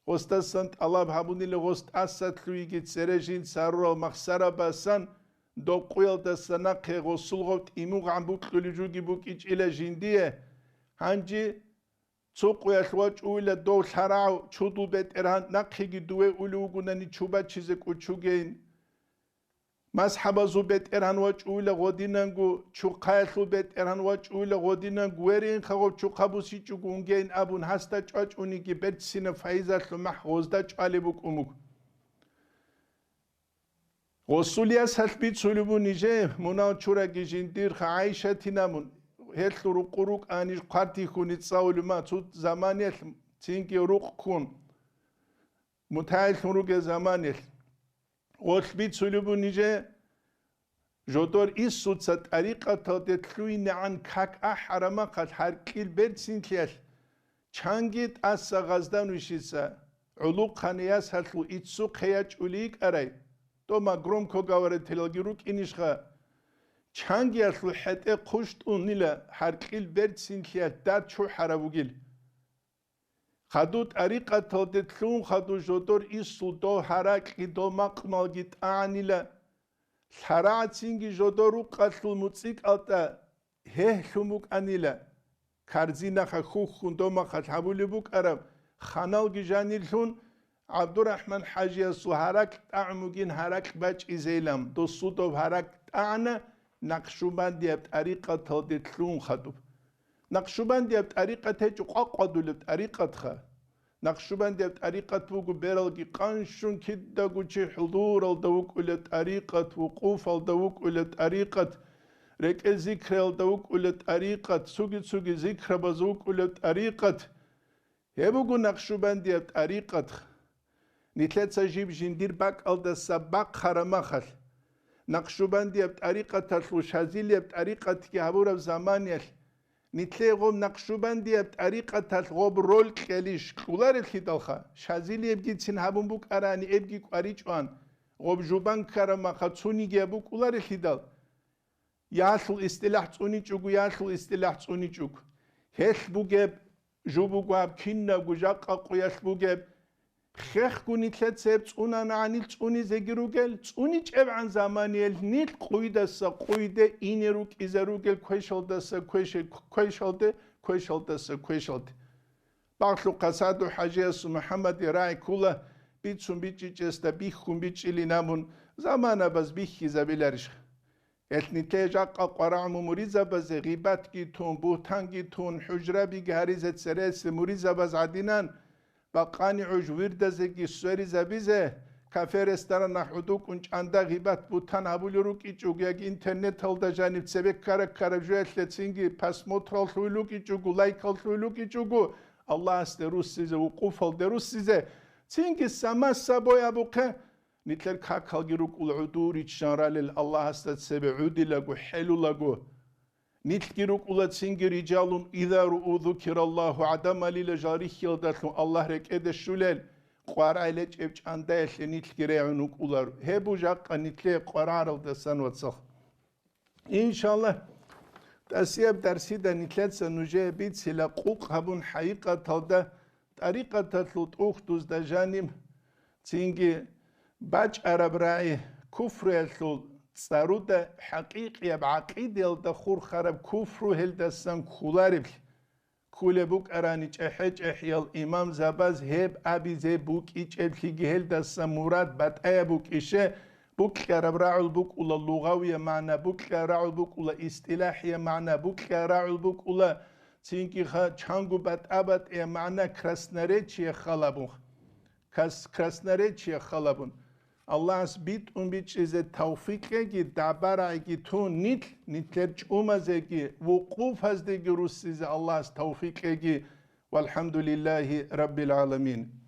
غستسنت الله بحبوني لغست أسد لويجي تسرجين سارو مخسرة بسان دو قويل دسناق غسل غوت إموغ عن بوك لجوجي بوك إيج إلى جندية هنجي تسوقوا يخواج أولا دو الحراو تشودو بيت إرهان نقهي دوه أولوغوناني تشوبا چيزك وچوغين مسحبا زو بيت إرهان واج أولا غودينانگو چوقايخو بيت إرهان واج أولا غودينانگو ويرين خغو چوقابوسي چوغونگين أبون هستا چاچ أونيكي بيت سينا فايزا لمح غوزدا چالي بوك أموك غسوليا سلبيت سولبو نيجي مناو چورا جندير خعايشة تنامون هيتلو رقروك آنيش قارتي خوني تصاولو ما تود زمانيل تينكي روق كون متعايل خونروك زمانيل غسبيت سولبو نيجي جودور إيسو تسا طريقة تدتلوين عن كاك أحرما قد حركيل بيت سنكيل چانگيت أسا غزدان وشيسا علوق خانياس هلتلو إتسو خياج أوليك أراي تو ما گروم کو گاوره تلگیروک اینیشخا چانگی هلتلو حته قشت اونیلا حرکیل برد سنکیل داد چو حراوگیل خدود طريقة تدتلون خدو جودور إيسو دو حراكي دو مقمال جيت آنيلا Лхарацинги жодору қаллул муцикалта хехлумук анила карзинаха хухун домаха хабулибук араб ханалги жанилхун Абдурахман Хаджия Сухарак Ta'мугин Харак Бач Изейлам Досудов Харак Ta'на Нақшубандияб Тариқа Талдитлун Хадуб Нақшубандияб Тариқа Течу Қақадулиб Тариқатха Нақшубандияб Тариқат Вугу Бералги Қаншун Киддагучи Худур Алдавук Улет Тариқат Вуқуф Алдавук Улет Тариқат Реке Зикр Алдавук Улет Тариқат Суги Зикр Базук Улет Тариқат Ебугу Нақшубандияб Тариқатха نتلاتة جيب جندير باك ألدا سباق خرمخل نقشبندي بطريقة الوشازيلية بطريقة كهابورة بزمانيل نتلاقوم نقشبندي بطريقة الغوب رول كاليش كولار الخيطالخا شازيلية بجي تسنهابون بوك أراني إبجي كواريجوان غوب جوبان خرمخل تسوني جيبو كولار الخيطال ياسل استلاح تسوني جوكو ياسل استلاح تسوني جوكو هيش بوجيب جوبو قواب كينا وجاقا قوياش بوجيب خيخ كوني تلات سيب تسونا نعنيل تسوني زيجروجل تسوني جاب عن زمانيل نيل قويدة سا قويدة إنيروك إزاروجل كويشالدة سا كويشالدة باقلو قصادو حاجة سو محمد راي كولا بيتسون بيتشي جستا بيخون بيتشي لنامون زمانا بس بيخي زبيلارش اتني تيجاقا قرعمو مريزة بز غيبات جيتون بوتان جيتون حجرة بيجهاريزة سريس مريزة بز عدينان باقاني عجوير دزيكي سوري زبيزه كافرستان نحودو كنش عندا غيبات بوتان هبولي روكي چوغ ياك انترنت هل دا جانب سبك كارك جوية لتسينجي پاس موترال خويلوكي چوغو لايكال خويلوكي چوغو الله استروس سيزه وقوف هل دروس سيزه تسينجي سما سابويا بوكه نتلر كاكال جروك العدوري تشانرال الله استد سبعودي لغو حلو لغو نتلقيروك أولا تسينجي رجال إذا رؤوا ذكر الله عدم للجاريخ يلدتلو الله رك إدى الشلال قوار عيلج إبج عندايش نتلقيريعنوك أولا هبو جاقا نتلقي قرار الدسان وتصخ إن شاء الله تأسيب درسي دا نتلات سنوجه بيت سلا قوق هبون حقيقة تلدا طريقة تطلو تأخدوز دا جانب تسينجي باج عرب راعي كفر يطلو صارودا حقيقي بعقيدة الدخور خرب كفر هل دستان كولارب كول بوك أراني جحج إحيال إمام زباز هب أبي زي بوك إيش أبليجي هل دستان مراد بات أي بوك إيشه بوك كرب راعل بوك ولا اللغوية معنا بوك راعل بوك ولا استلاحية معنا بوك راعل بوك ولا تينكي خا تشانغو بات أبات إيه معنا كراسناريتشي خلابون كراسناريتشي خلابون الله بيت بيتشيزه توفيقه دبرعه تون نتلرج أمزه وقوف هزده روسيزه الله توفيقه والحمد لله رب العالمين